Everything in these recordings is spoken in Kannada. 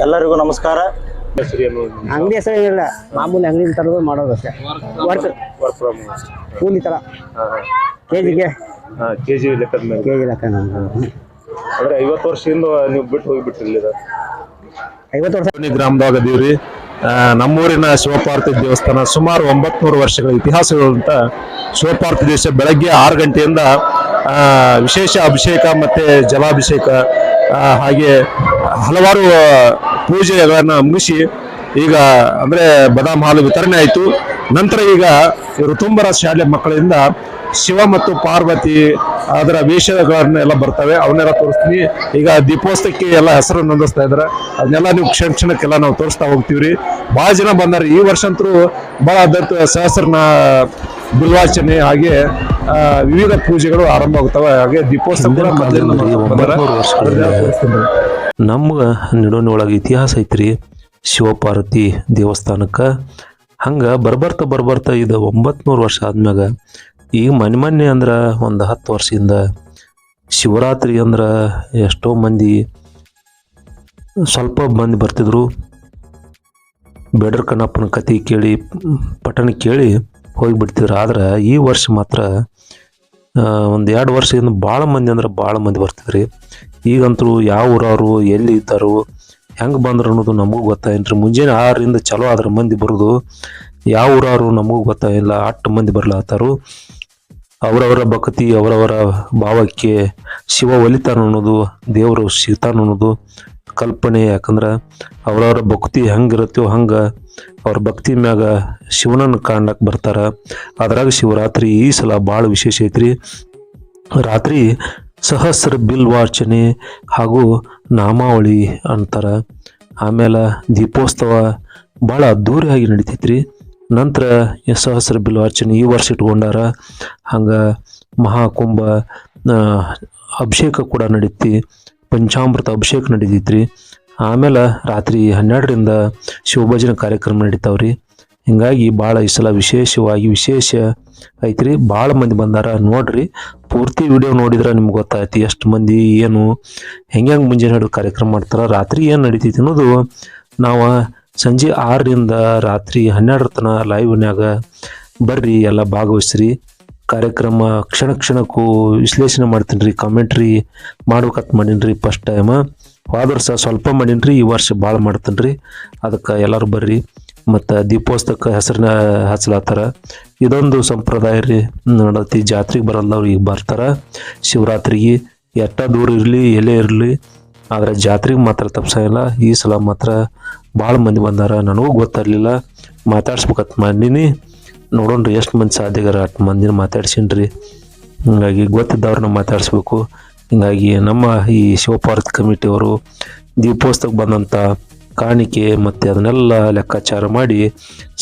ಎಲ್ಲರಿಗೂ ನಮಸ್ಕಾರ. ಅಂಗಡಿ ಹೆಸರು ಏನಿಲ್ಲ, ಮಾಮೂಲಿ ಅಂಗಡಿ ತರೋದು ಮಾಡೋದು ಅಷ್ಟೇ. ಕೂಲಿ ತರ ಕೆಜಿಗೆ ಕೆಜಿ ಲೆಕ್ಕದ ಮೇಲೆ ಕೆಜಿ ಲೆಕ್ಕ ನಮ್ದು. ಅಂದ್ರೆ 50 ವರ್ಷದಿಂದ ನೀವು ಬಿಟ್ಟು ಹೋಗಿಬಿಟ್ರಿ 50 ವರ್ಷ ಗ್ರಾಮದಾಗ ಅದೀವ್ರಿ. ನಮ್ಮೂರಿನ ಶಿವಪಾರ್ವತಿ ದೇವಸ್ಥಾನ ಸುಮಾರು 900 ವರ್ಷಗಳ ಇತಿಹಾಸಗಳಂತ ಶಿವಪಾರ್ವತಿ ದೇಶ ಬೆಳಗ್ಗೆ 6 ಗಂಟೆಯಿಂದ ವಿಶೇಷ ಅಭಿಷೇಕ ಮತ್ತೆ ಜಲಾಭಿಷೇಕ ಹಾಗೆ ಹಲವಾರು ಪೂಜೆಗಳನ್ನ ಮುಗಿಸಿ ಈಗ ಅಂದ್ರೆ ಬದಾಮ್ ಹಾಲು ವಿತರಣೆ ಆಯಿತು. ನಂತರ ಈಗ ಋತುಂಬರ ಶಾಲೆ ಮಕ್ಕಳಿಂದ ಶಿವ ಮತ್ತು ಪಾರ್ವತಿ ಅದರ ವೇಷಗಳನ್ನೆಲ್ಲ ಬರ್ತವೆ, ಅವನ್ನೆಲ್ಲ ತೋರಿಸ್ತೀನಿ. ಈಗ ದೀಪೋತ್ಸವಕ್ಕೆ ಎಲ್ಲ ಹೆಸರು ನೋಂದಿಸ್ತಾ ಇದಾರೆ, ಅದನ್ನೆಲ್ಲ ನೀವು ಕ್ಷಣಕ್ಕೆಲ್ಲ ನಾವು ತೋರಿಸ್ತಾ ಹೋಗ್ತೀವ್ರಿ. ಭಾಳ ಜನ ಬಂದಾರೆ ಈ ವರ್ಷ ಅಂತೂ ಬಹಳ ಸಹಸ್ರನ ಬಿಲ್ವಾರ್ಚನೆ ಹಾಗೆ ವಿವಿಧ ಪೂಜೆಗಳು ಆರಂಭ ಆಗ್ತವೆ. ಹಾಗೆ ದೀಪೋತ್ಸವ ನಮ್ಗೆ ನಿಡೋಣಿ ಒಳಗೆ ಇತಿಹಾಸ ಐತ್ರಿ ಶಿವಪಾರ್ವತಿ ದೇವಸ್ಥಾನಕ್ಕೆ. ಹಂಗೆ ಬರ್ಬರ್ತಾ ಇದು 900 ವರ್ಷ ಆದ್ಮ್ಯಾಗ ಈಗ ಮೊನ್ನೆ ಅಂದ್ರೆ ಒಂದು 10 ವರ್ಷದಿಂದ ಶಿವರಾತ್ರಿ ಅಂದ್ರೆ ಎಷ್ಟೋ ಮಂದಿ ಸ್ವಲ್ಪ ಮಂದಿ ಬರ್ತಿದ್ರು. ಬೇಡರ ಕಣ್ಣಪ್ಪನ ಕತೆ ಕೇಳಿ ಪಠಣ ಕೇಳಿ ಹೋಗಿಬಿಡ್ತಿದ್ರು. ಆದ್ರೆ ಈ ವರ್ಷ ಮಾತ್ರ ಒಂದು 2 ವರ್ಷದಿಂದ ಭಾಳ ಮಂದಿ ಬರ್ತಿದ್ರಿ. ಈಗಂತೂ ಯಾವ ಊರವರು ಎಲ್ಲಿ ಇದ್ದಾರೋ ಹೆಂಗೆ ಬಂದ್ರು ಅನ್ನೋದು ನಮಗೂ ಗೊತ್ತಾಯಿಲ್ರಿ. ಮುಂಜಾನೆ 6ರಿಂದ ಚಲೋ ಆದ್ರೆ ಮಂದಿ ಬರೋದು, ಯಾವ ಊರವರು ನಮಗೂ ಗೊತ್ತಾಗಿಲ್ಲ. 8 ಮಂದಿ ಬರ್ಲಾತಾರು. ಅವರವರ ಭಕ್ತಿ ಅವರವರ ಭಾವಕ್ಕೆ ಶಿವ ಒಲಿತಾನ ಅನ್ನೋದು, ದೇವರು ಸಿಗ್ತಾನ ಅನ್ನೋದು ಕಲ್ಪನೆ. ಯಾಕಂದ್ರೆ ಅವರವರ ಭಕ್ತಿ ಹೆಂಗಿರುತ್ತೋ ಹಂಗೆ ಅವ್ರ ಭಕ್ತಿ ಮ್ಯಾಗ ಶಿವನನ್ನು ಕಾಣ್ಲಕ್ಕೆ ಬರ್ತಾರ. ಅದ್ರಾಗ ಶಿವರಾತ್ರಿ ಈ ಸಲ ಭಾಳ ವಿಶೇಷ ಐತ್ರಿ. ರಾತ್ರಿ ಸಹಸ್ರ ಬಿಲ್ವಾರ್ಚನೆ ಹಾಗೂ ನಾಮಾವಳಿ ಅಂತಾರ. ಆಮೇಲೆ ದೀಪೋತ್ಸವ ಭಾಳ ಅದ್ಧೂರಿಯಾಗಿ ನಡಿತೈತ್ರಿ. ನಂತರ ಸಹಸ್ರ ಬಿಲ್ವಾರ್ಚನೆ ಈ ವರ್ಷ ಇಟ್ಕೊಂಡಾರ. ಹಂಗೆ ಮಹಾಕುಂಭ ಅಭಿಷೇಕ ಕೂಡ ನಡೀತಿ, ಪಂಚಾಮೃತ ಅಭಿಷೇಕ ನಡೀತೈತ್ರಿ. ಆಮೇಲೆ ರಾತ್ರಿ 12ರಿಂದ ಶಿವಭಜನೆ ಕಾರ್ಯಕ್ರಮ ನಡೀತಾವ್ರಿ. ಹಿಂಗಾಗಿ ಭಾಳ ಈ ಸಲ ವಿಶೇಷ ಐತ್ರಿ. ಭಾಳ ಮಂದಿ ಬಂದಾರ. ನೋಡ್ರಿ, ಪೂರ್ತಿ ವಿಡಿಯೋ ನೋಡಿದ್ರೆ ನಿಮ್ಗೆ ಗೊತ್ತಾಯ್ತು ಎಷ್ಟು ಮಂದಿ ಏನು ಹೆಂಗೆ ಮುಂಜಾನೆ ಹಿಡಿದು ಕಾರ್ಯಕ್ರಮ ಮಾಡ್ತಾರೆ, ರಾತ್ರಿ ಏನು ನಡೀತೈತಿ ಅನ್ನೋದು ನಾವು ಸಂಜೆ 6ರಿಂದ ರಾತ್ರಿ 12 ತನಕ ಲೈವ್ನ್ಯಾಗ ಬರ್ರಿ, ಎಲ್ಲ ಭಾಗವಹಿಸ್ರಿ. ಕಾರ್ಯಕ್ರಮ ಕ್ಷಣಕ್ಕೂ ವಿಶ್ಲೇಷಣೆ ಮಾಡ್ತೀನಿ ರೀ, ಕಮೆಂಟ್ರಿ ಮಾಡ್ಬೇಕಂತ ಮಾಡೀನಿ ರೀ. ಫಸ್ಟ್ ಟೈಮ್ ಹೋದ ವರ್ಷ ಸ್ವಲ್ಪ ಮಾಡೀನಿ ರೀ, ಈ ವರ್ಷ ಭಾಳ ಮಾಡ್ತೀನಿ ರೀ. ಅದಕ್ಕೆ ಎಲ್ಲರೂ ಬರ್ರಿ. ಮತ್ತು ದೀಪೋತ್ಸವಕ್ಕೆ ಹೆಸರನ್ನ ಹಚ್ಚಲಾತ್ತಾರ. ಇದೊಂದು ಸಂಪ್ರದಾಯ ರೀ ನಡತಿ. ಜಾತ್ರೆಗೆ ಬರಲ್ಲವ್ರು ಈಗ ಬರ್ತಾರೆ ಶಿವರಾತ್ರಿಗೆ. ಎಷ್ಟ ದೂರ ಇರಲಿ ಎಲ್ಲೇ ಇರಲಿ, ಆದರೆ ಜಾತ್ರೆಗೆ ಮಾತ್ರ ತಪ್ಪಿಸಲ್ಲ. ಈ ಸಲ ಮಾತ್ರ ಭಾಳ ಮಂದಿ ಬಂದಾರ. ನನಗೂ ಗೊತ್ತಿರಲಿಲ್ಲ, ಮಾತಾಡ್ಸ್ಬೇಕಂತ ಮಾಡೀನಿ. ನೋಡೋಣ್ರಿ ಎಷ್ಟು ಮಂದಿ ಸಾಧ್ಯಗಾರ ಅಷ್ಟು ಮಂದಿನ ಮಾತಾಡ್ಸೀನಿ. ಹಿಂಗಾಗಿ ಗೊತ್ತಿದ್ದವ್ರನ್ನ ಮಾತಾಡಿಸ್ಬೇಕು. ಹಿಂಗಾಗಿ ನಮ್ಮ ಈ ಶಿವಪಾರ್ವತಿ ಕಮಿಟಿಯವರು ದೀಪೋತ್ಸವಕ್ಕೆ ಬಂದಂಥ ಕಾಣಿಕೆ ಮತ್ತು ಅದನ್ನೆಲ್ಲ ಲೆಕ್ಕಾಚಾರ ಮಾಡಿ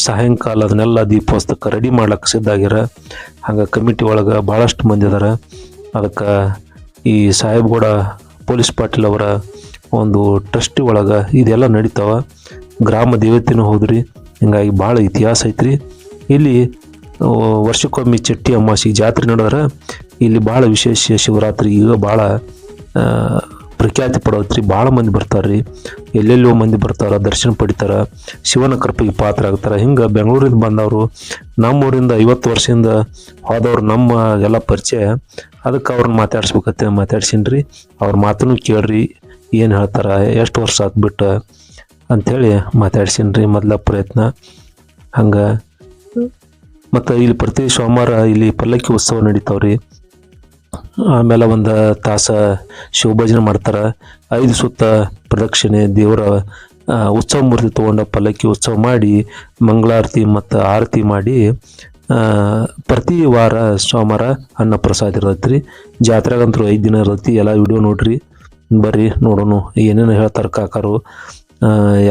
ಸಾಯಂಕಾಲ ಅದನ್ನೆಲ್ಲ ದೀಪೋತ್ಸವಕ್ಕೆ ರೆಡಿ ಮಾಡ್ಲಿಕ್ಕೆ ಸಿದ್ಧಾಗ್ಯಾರ. ಹಂಗೆ ಕಮಿಟಿ ಒಳಗೆ ಭಾಳಷ್ಟು ಮಂದಿ ಅದಾರ. ಅದಕ್ಕೆ ಈ ಸಾಹೇಬ್ಗೌಡ ಪೊಲೀಸ್ ಪಾಟೀಲ್ ಅವರ ಒಂದು ಟ್ರಸ್ಟಿ ಒಳಗೆ ಇದೆಲ್ಲ ನಡೀತಾವ. ಗ್ರಾಮ ದೇವತೆನೂ ಹೋದ್ರಿ. ಹಿಂಗಾಗಿ ಭಾಳ ಇತಿಹಾಸ ಐತ್ರಿ. ಇಲ್ಲಿ ವರ್ಷಕ್ಕೊಮ್ಮೆ ಚಟ್ಟಿ ಅಮಾವಾಸ್ಯೆ ಜಾತ್ರೆ ನಡೆದ್ರೆ ಇಲ್ಲಿ ಭಾಳ ವಿಶೇಷ. ಶಿವರಾತ್ರಿ ಈಗ ಭಾಳ ಪ್ರಖ್ಯಾತಿ ಪಡೋತ್ರಿ. ಭಾಳ ಮಂದಿ ಬರ್ತಾರೆ ರೀ, ಎಲ್ಲೆಲ್ಲೋ ಮಂದಿ ಬರ್ತಾರೆ, ದರ್ಶನ ಪಡಿತಾರೆ, ಶಿವನ ಕೃಪೆಗೆ ಪಾತ್ರ ಆಗ್ತಾರೆ. ಹಿಂಗೆ ಬೆಂಗಳೂರಿಂದ ಬಂದವರು, ನಮ್ಮೂರಿಂದ 50 ವರ್ಷದಿಂದ ಹೋದವ್ರು ನಮ್ಮ ಎಲ್ಲ ಪರಿಚಯ. ಅದಕ್ಕೆ ಅವ್ರನ್ನ ಮಾತಾಡ್ಸ್ಬೇಕತ್ತೆ ಮಾತಾಡ್ಸೀನಿ ರೀ. ಅವ್ರ ಮಾತನ್ನು ಕೇಳ್ರಿ, ಏನು ಹೇಳ್ತಾರೆ, ಎಷ್ಟು ವರ್ಷ ಆತ್ಬಿಟ್ಟು ಅಂಥೇಳಿ ಮಾತಾಡ್ಸೀನಿ ರೀ ಮೊದಲ ಪ್ರಯತ್ನ. ಹಂಗೆ ಮತ್ತು ಇಲ್ಲಿ ಪ್ರತಿ ಸೋಮವಾರ ಇಲ್ಲಿ ಪಲ್ಲಕ್ಕಿ ಉತ್ಸವ ನಡೀತಾವ್ರಿ. ಆಮೇಲೆ ಒಂದು ತಾಸು ಶಿವಭಜನೆ ಮಾಡ್ತಾರೆ. 5 ಸುತ್ತ ಪ್ರದಕ್ಷಿಣೆ ದೇವರ ಉತ್ಸವ ಮೂರ್ತಿ ತೊಗೊಂಡು ಪಲ್ಲಕ್ಕಿ ಉತ್ಸವ ಮಾಡಿ ಮಂಗಳಾರತಿ ಮತ್ತು ಆರತಿ ಮಾಡಿ ಪ್ರತಿ ವಾರ ಸೋಮವಾರ ಅನ್ನ ಪ್ರಸಾದ ಇರ್ತೈತೆ ರೀ. ಜಾತ್ರೆಗಂತೂ 5 ದಿನ ಇರ್ತೈತಿ. ಎಲ್ಲ ವಿಡಿಯೋ ನೋಡ್ರಿ, ಬರ್ರಿ ನೋಡೋಣ ಏನೇನು ಹೇಳ್ತಾರೆ ಕಾಕಾರು.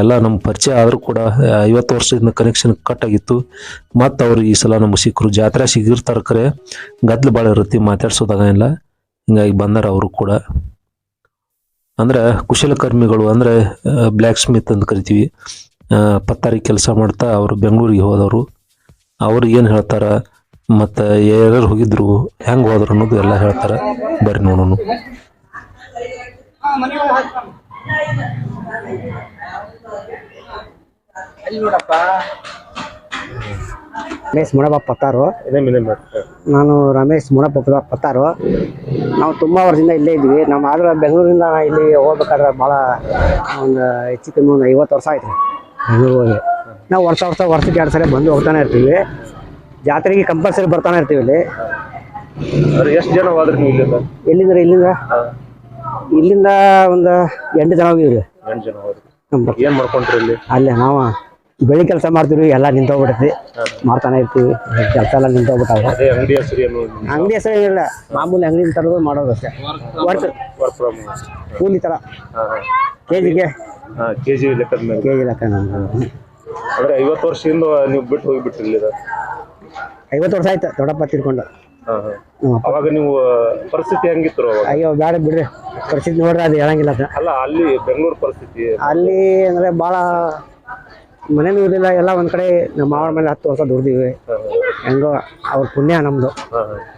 ಎಲ್ಲ ನಮ್ಮ ಪರಿಚಯ ಆದರೂ ಕೂಡ 50 ವರ್ಷದಿಂದ ಕನೆಕ್ಷನ್ ಕಟ್ ಆಗಿತ್ತು. ಮತ್ತು ಅವ್ರು ಈ ಸಲ ನಮ್ಗೆ ಸಿಕ್ಕರು. ಜಾತ್ರೆ ಸಿಗಿರ್ತಾರೆ ಕರೆ ಗದ್ದಲು ಭಾಳ ಇರುತ್ತೆ, ಮಾತಾಡ್ಸೋದಾಗಿಲ್ಲ. ಹಿಂಗಾಗಿ ಬಂದಾರ ಅವರು ಕೂಡ. ಅಂದ್ರೆ ಕುಶಲಕರ್ಮಿಗಳು, ಅಂದರೆ ಬ್ಲ್ಯಾಕ್ ಸ್ಮಿತ್ ಅಂತ ಕರಿತೀವಿ. ಪತ್ತಾರಿ ಕೆಲಸ ಮಾಡ್ತಾ ಅವರು ಬೆಂಗಳೂರಿಗೆ ಹೋದವರು. ಅವ್ರು ಏನು ಹೇಳ್ತಾರೆ ಮತ್ತು ಯಾರು ಹೋಗಿದ್ರು, ಹೆಂಗೆ ಹೋದ್ರು ಅನ್ನೋದು ಎಲ್ಲ ಹೇಳ್ತಾರೆ. ಬರ್ರಿ ನೋಡೋಣ. ರಮೇಶ್ ಮುನಪ್ಪ ಪತ್ತಾರು. ಇದೇ ನಾನು ರಮೇಶ್ ಮುನಪ್ಪ ಪತ್ತಾರು. ನಾವು ತುಂಬ ವರ್ಷದಿಂದ ಇಲ್ಲೇ ಇದ್ವಿ. ನಮ್ಮ ಆದ್ರೆ ಬೆಂಗಳೂರಿಂದ ಇಲ್ಲಿ ಹೋಗ್ಬೇಕಾದ್ರೆ ಭಾಳ ಒಂದು ಹೆಚ್ಚು ಕಮ್ಮಿ ಒಂದು 50 ವರ್ಷ ಆಯ್ತು ಬೆಂಗಳೂರು ಹೋಗಿ. ನಾವು ವರ್ಷಕ್ಕೆ 2 ಸಲ ಬಂದು ಹೋಗ್ತಾನೆ ಇರ್ತೀವಿ. ಜಾತ್ರೆಗೆ ಕಂಪಲ್ಸರಿ ಬರ್ತಾನೆ ಇರ್ತೀವಿ ಇಲ್ಲಿ. ಎಷ್ಟು ಜನ ಹೋದ್ರಿ ನೀವು ಇಲ್ಲಿಂದ ಒಂದು 8 ಜನ ಹೋಗಿದ್ವಿ. 8 ಜನ ಹೋದ್ರಿ. ಏನ್ ಮಾಡ್ಕೊಂಡ್ರಿ ಇಲ್ಲಿ? ಅಲ್ಲೇ ನಾವು ಬೆಳಿ ಕೆಲಸ ಮಾಡ್ತೀವಿ. ಎಲ್ಲ ನಿಂತೋಗ್ಬಿಡ್ತೀವಿ, ಮಾಡ್ತಾನೆ ಇರ್ತೀವಿ. ಕೆಲಸ ಎಲ್ಲ ನಿಂತೋಗ್ಬಿಟ್ಟಾಗ ಅಂಗಡಿ ಹೆಸರು ಏನು? ಅಂಗಡಿ ಹೆಸರು ಏನಿಲ್ಲ, ಮಾಮೂಲಿ ಅಂಗಡಿ ತರೋದು ಮಾಡೋದು ಅಷ್ಟೇ. ಕೂಲಿ ಥರ ಕೆಜಿಗೆ ಲೆಕ್ಕದ ಮೇಲೆ. ಕೆಜಿ ಲೆಕ್ಕ ನಮ್ದು. ಅಂದ್ರೆ 50 ವರ್ಷದಿಂದ ನೀವು ಬಿಟ್ಟು ಹೋಗಿಬಿಟ್ರಿ ಇಲ್ಲಿ? 50 ವರ್ಷ ಆಯ್ತು ದೊಡ್ಡಪ್ಪ ತಿರ್ಕೊಂಡು. ಅವಾಗ ನೀವು ಪರಿಸ್ಥಿತಿ ಹೆಂಗಿತ್ತು ಅವಾಗ? ಅಯ್ಯೋ ಬೇಡ ಬಿಡ್ರಿ, ಪರಿಸ್ಥಿತಿ ನೋಡ್ರಿ ಅದು ಹೇಳಂಗಿಲ್ಲ. ಅಲ್ಲ ಅಲ್ಲಿ ಬೆಂಗಳೂರು ಪರಿಸ್ಥಿತಿ ಅಲ್ಲಿ ಅಂದ್ರೆ ಭಾಳ ಮನೇನೂ ಇರಲಿಲ್ಲ. ಎಲ್ಲ ಒಂದ್ ಕಡೆ ನಮ್ಮ ಮಾವನ ಮೇಲೆ 10 ವರ್ಷ ದುಡ್ದಿವಿ. ಹೆಂಗೋ ಅವ್ರ ಪುಣ್ಯ ನಮ್ದು,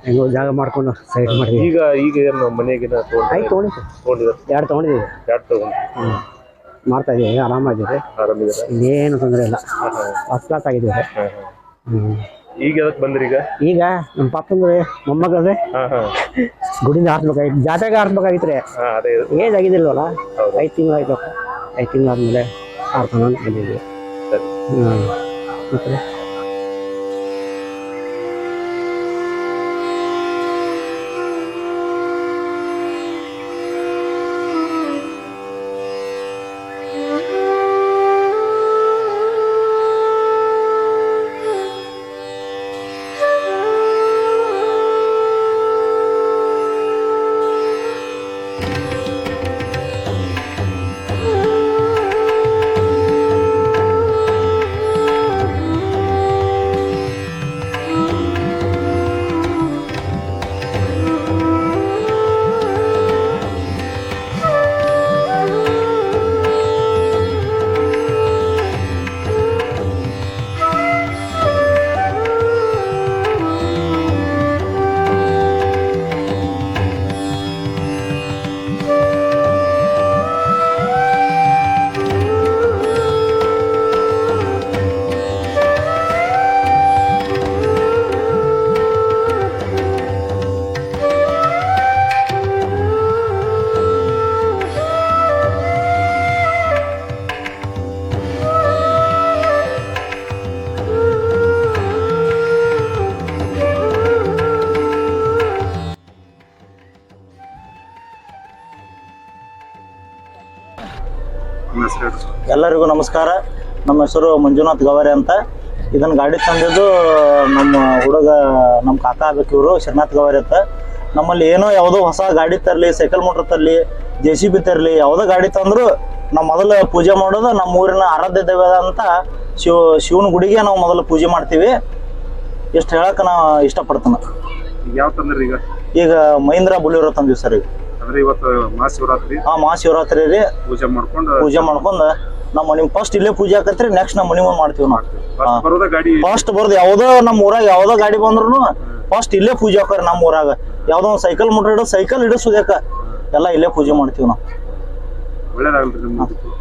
ಹೆಂಗೋ ಜಾಗ ಮಾಡ್ಕೊಂಡು ಸೈಡ್ ಮಾಡಿದ್ವಿ. ಈಗ ಏನು ಮನೆಗಿನ ಆಯ್ತು ತೊಗೊಂಡಿದ್ದೀವಿ. 2 ತೊಗೊಂಡಿದ್ದೀವಿ. ಮಾಡ್ತಾ ಇದೀವಿ, ಆರಾಮಾಗಿದ್ದೀವಿ. ಇನ್ನೇನು ತೊಂದರೆ ಇಲ್ಲ, ಫಸ್ಟ್ ಕ್ಲಾಸ್ ಆಗಿದ್ದೀವಿ. ಈಗ ಎದಕ್ಕೆ ಬಂದ್ರಿ? ಈಗ ನಮ್ಮ ಪಾಪಂದ್ರೆ ಮೊಮ್ಮಗಳ್ರೆ ಗುಡಿಂದ ಹಾರ್ಸ್ಬೇಕಾಗಿತ್ತು, ಜಾತ್ರೆಗೆ ಹಾರ್ಸ್ಬೇಕಾಗಿತ್ರಿ. ಏಜ್ ಆಗಿದ್ದಿಲ್ವಲ್ಲ, 5 ತಿಂಗಳಾಯ್ತು. 5 ತಿಂಗಳಾದ್ಮೇಲೆ ಹಾರ್ಸೋಣ ಅಂತ ಬಂದಿದ್ವಿ. ಮತ್ತೆ ಎಲ್ಲರಿಗೂ ನಮಸ್ಕಾರ. ನಮ್ಮ ಹೆಸರು ಮಂಜುನಾಥ್ ಗವಾರೆ ಅಂತ. ಇದನ್ನು ಗಾಡಿ ತಂದಿದ್ದು ನಮ್ಮ ಹುಡುಗ, ನಮ್ಮ ಕಾಕ ಆಗ್ಬೇಕು ಇವರು, ಶ್ರೀನಾಥ್ ಗವಾರೆ ಅಂತ. ನಮ್ಮಲ್ಲಿ ಏನೋ ಯಾವುದೋ ಹೊಸ ಗಾಡಿ ತರಲಿ, ಸೈಕಲ್ ಮೋಟ್ರ್ ತರಲಿ, JCB ತರಲಿ, ಯಾವುದೋ ಗಾಡಿ ತಂದ್ರು ನಾವು ಮೊದಲು ಪೂಜೆ ಮಾಡೋದು ನಮ್ಮ ಊರಿನ ಆರಾಧ್ಯ ದೈವ ಅಂತ ಶಿವನ ಗುಡಿಗೆ ನಾವು ಮೊದಲು ಪೂಜೆ ಮಾಡ್ತೀವಿ. ಎಷ್ಟು ಹೇಳಕ್ಕೆ ನಾವು ಇಷ್ಟಪಡ್ತೇನೆ. ಯಾವ ತಂದ್ರಿ ಈಗ ಮಹೀಂದ್ರ ಬುಲಿರೋ ತಂದಿವಿ ಸರ್. ಈಗ ಇವತ್ತು ಮಹಾಶಿವರಾತ್ರಿ. ಮಹಾಶಿವರಾತ್ರಿ ರೀ. ಪೂಜೆ ಮಾಡ್ಕೊಂಡು ನಮ್ಮ ನಿಮ್ ಫಸ್ಟ್ ಇಲ್ಲೇ ಪೂಜೆ ಆಕತ್ರಿ. ನೆಕ್ಸ್ಟ್ ನಮ್ಮ ಮನಿ ಮುಂದೆ ಮಾಡ್ತೀವಿ ನಾವು. ಫಸ್ಟ್ ಬರೋದು ಯಾವ್ದೋ ನಮ್ಮ ಊರಾಗ ಯಾವ್ದೋ ಗಾಡಿ ಬಂದ್ರು ಫಸ್ಟ್ ಇಲ್ಲೇ ಪೂಜೆ ಹಾಕ್ರಿ. ನಮ್ಮ ಊರಾಗ ಯಾವ್ದೋ ಒಂದು ಸೈಕಲ್ ಮೋಟ್ರ್ ಇಡೋ, ಸೈಕಲ್ ಇಡಿಸೋದಕ್ಕ ಎಲ್ಲ ಇಲ್ಲೇ ಪೂಜೆ ಮಾಡ್ತೀವಿ ನಾವು. ಒಳ್ಳೇದಾಗಲ್ರಿ.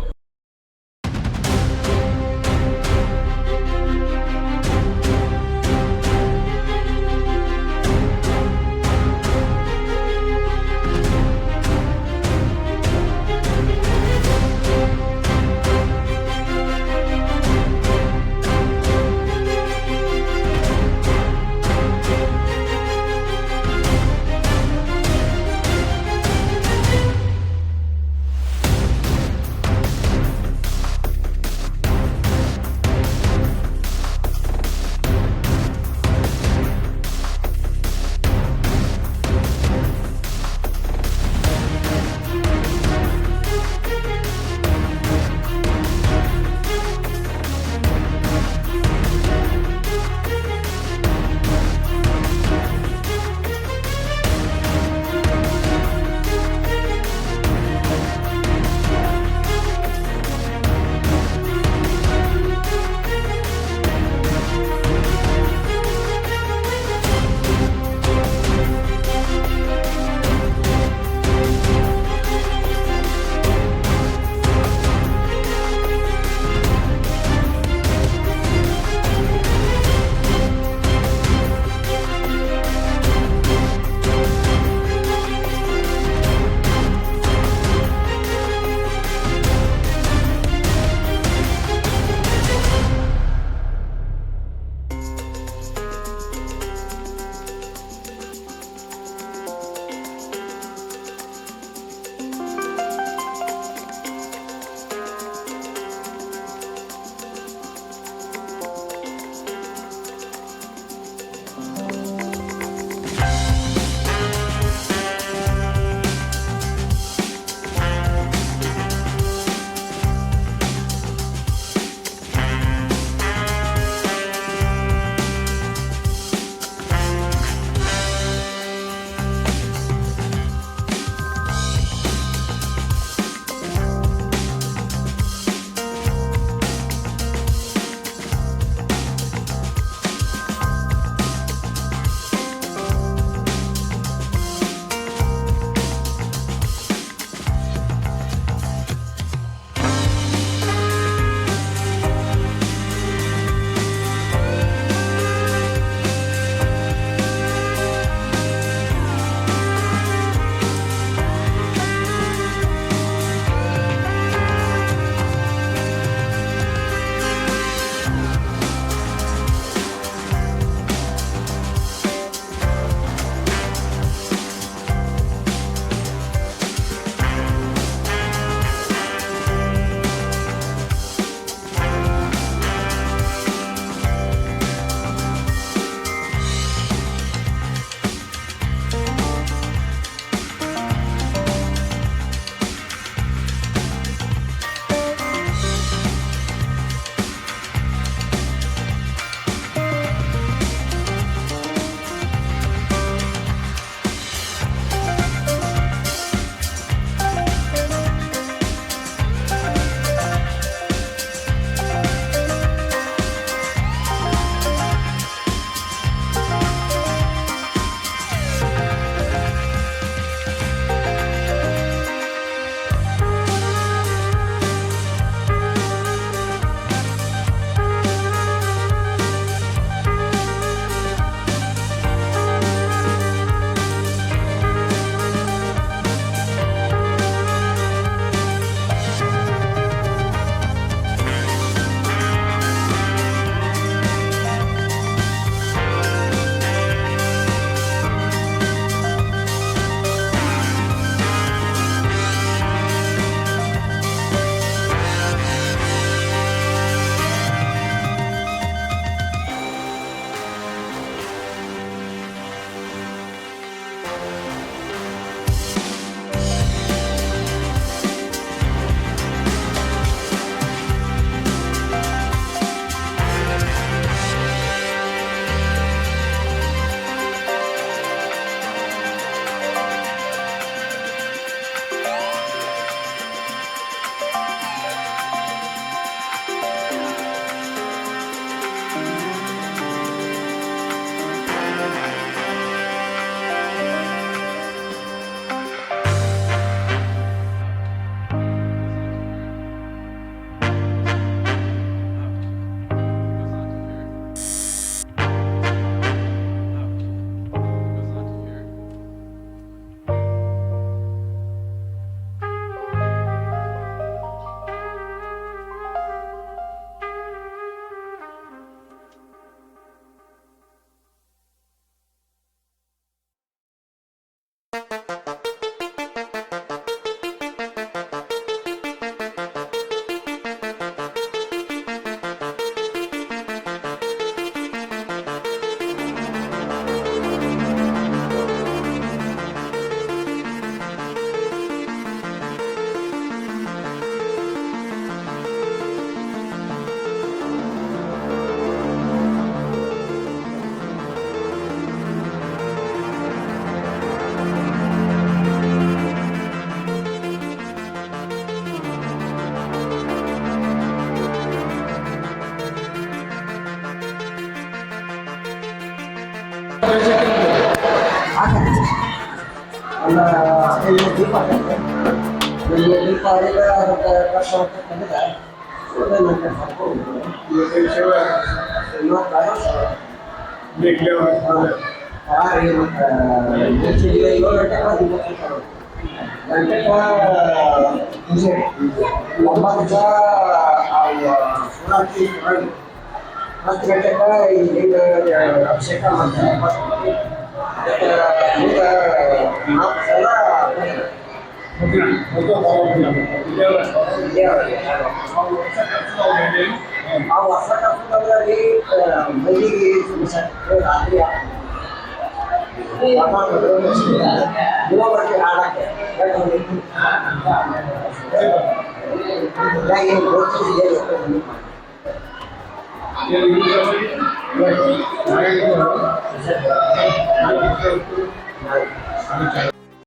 ಹತ್ತು ಗಂಟೆಗೆ ಈಗ ಅಭಿಷೇಕ ಮಾಡ್ತಾರೆ. ನಾಲ್ಕು ಸಲ ಆ ವರ್ಷ ಕರ್ಕೊಂಡ್ರಿ ಮೈಲಿಗೆ ರಾತ್ರಿ ಯುವಕರಿಗೆ ಹಾಡಕ್ಕೆ ಏನು